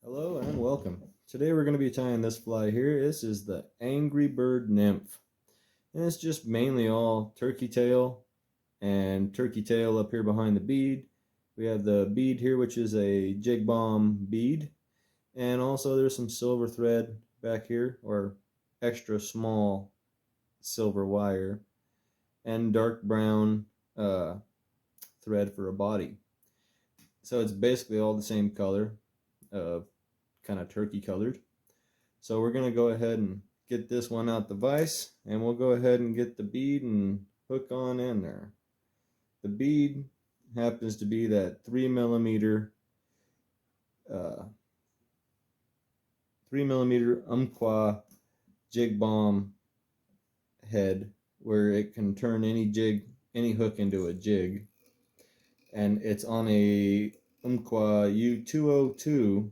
Hello and welcome. Today we're going to be tying this fly here. This is the Angry Bird Nymph. And it's just mainly all turkey tail and turkey tail up here behind the bead. We have the bead here, which is a jig bomb bead. And also there's some silver thread back here, or extra small silver wire, and dark brown thread for a body. So it's basically all the same color. Kind of turkey colored. So we're going to go ahead and get this one out the vise, and we'll go ahead and get the bead and hook on in there. The bead happens to be that 3mm Umpqua jig bomb head, where it can turn any hook into a jig, and it's on a Umpqua U202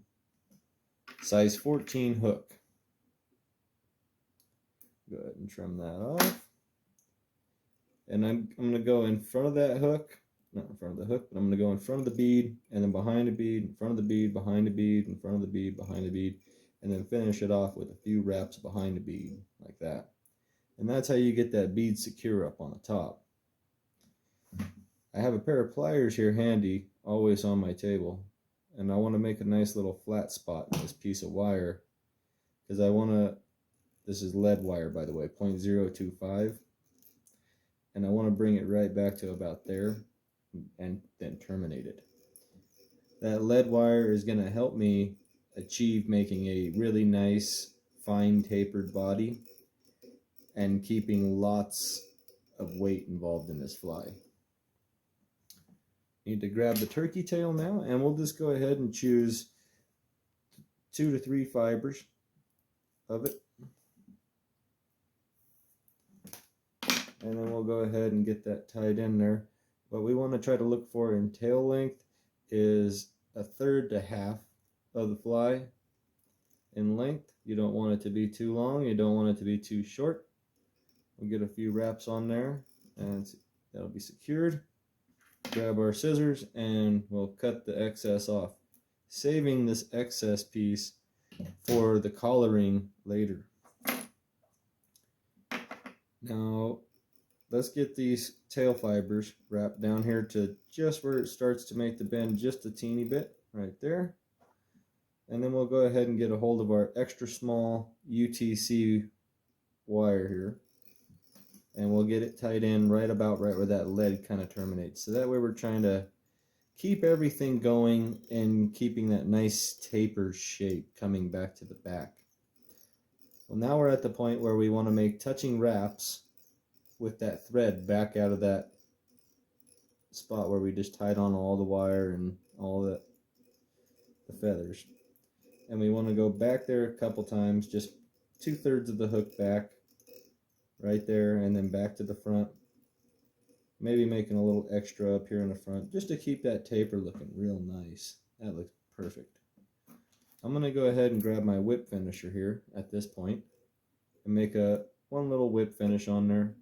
size 14 hook. Go ahead and trim that off. And I'm going to go in front of that hook, not in front of the hook, but I'm going to go in front of the bead, and then behind the bead, in front of the bead, behind the bead, in front of the bead, behind the bead, and then finish it off with a few wraps behind the bead, like that. And that's how you get that bead secure up on the top. I have a pair of pliers here handy, always on my table. And I want to make a nice little flat spot in this piece of wire, because I want to, this is lead wire by the way, 0.025, and I want to bring it right back to about there and then terminate it. That lead wire is going to help me achieve making a really nice fine tapered body and keeping lots of weight involved in this fly. Need to grab the turkey tail now, and we'll just go ahead and choose 2 to 3 fibers of it, and then we'll go ahead and get that tied in there. What we want to try to look for in tail length is 1/3 to 1/2 of the fly in length. You don't want it to be too long, you don't want it to be too short. We'll get a few wraps on there, and that'll be secured. Grab our scissors and we'll cut the excess off, saving this excess piece for the collaring later. Now let's get these tail fibers wrapped down here to just where it starts to make the bend just a teeny bit, right there. And then we'll go ahead and get a hold of our extra small UTC wire here, and we'll get it tied in right where that lead kind of terminates. So that way we're trying to keep everything going and keeping that nice taper shape coming back to the back. Well, now we're at the point where we want to make touching wraps with that thread back out of that spot where we just tied on all the wire and all the feathers. And we want to go back there a couple times, just 2/3 of the hook back, right there, and then back to the front, maybe making a little extra up here in the front just to keep that taper looking real nice. That looks perfect. I'm going to go ahead and grab my whip finisher here at this point and make one little whip finish on there.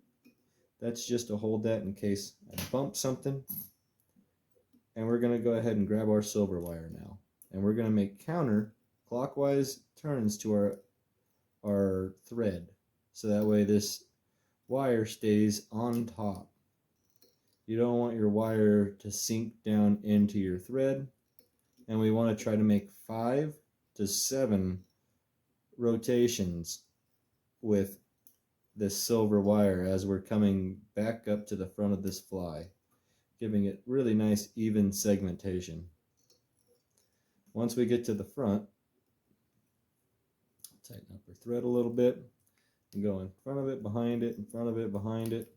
That's just to hold that in case I bump something. And we're going to go ahead and grab our silver wire now, and we're going to make counterclockwise turns to our thread, so that way this wire stays on top. You don't want your wire to sink down into your thread, and we want to try to make 5 to 7 rotations with this silver wire as we're coming back up to the front of this fly, giving it really nice even segmentation. Once we get to the front, tighten up our thread a little bit and go in front of it, behind it, in front of it, behind it,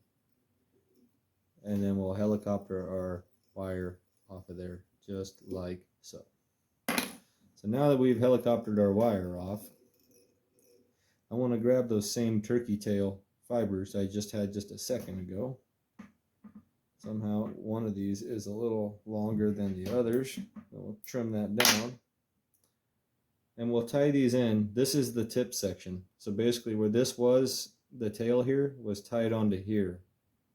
and then we'll helicopter our wire off of there just like so. So now that we've helicoptered our wire off, I want to grab those same turkey tail fibers I just had just a second ago. Somehow one of these is a little longer than the others. We'll trim that down. And we'll tie these in. This is the tip section. So basically where this was, the tail here, was tied onto here,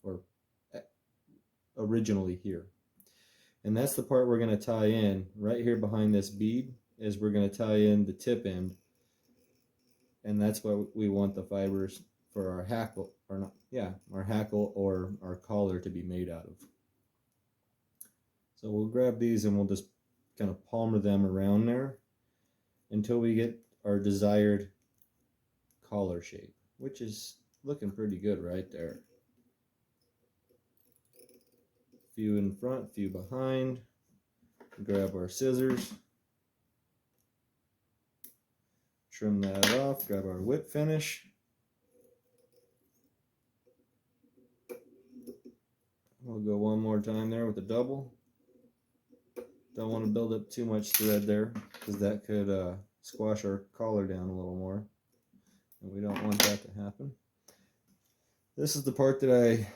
or originally here. And that's the part we're going to tie in right here behind this bead. is we're going to tie in the tip end, and that's what we want the fibers for our hackle, or not, yeah, our hackle or our collar to be made out of. So we'll grab these and we'll just kind of palmer them around there until we get our desired collar shape, which is looking pretty good right there. Few in front, few behind. Grab our scissors, trim that off, grab our whip finish. We'll go one more time there with the double. Don't want to build up too much thread there because that could squash our collar down a little more, and we don't want that to happen. This is the part that I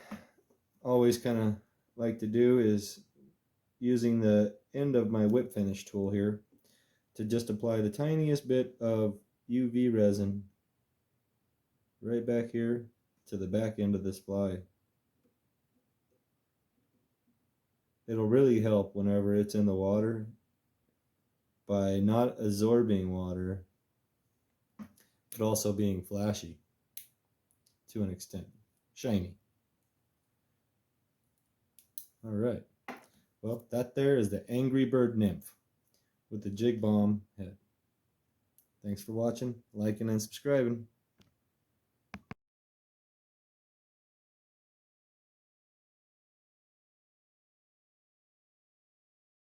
always kind of like to do, is using the end of my whip finish tool here to just apply the tiniest bit of UV resin right back here to the back end of this fly. It'll really help whenever it's in the water by not absorbing water, but also being flashy to an extent. Shiny. All right. Well, that there is the Angry Bird Nymph with the jig bomb head. Thanks for watching, liking, and subscribing.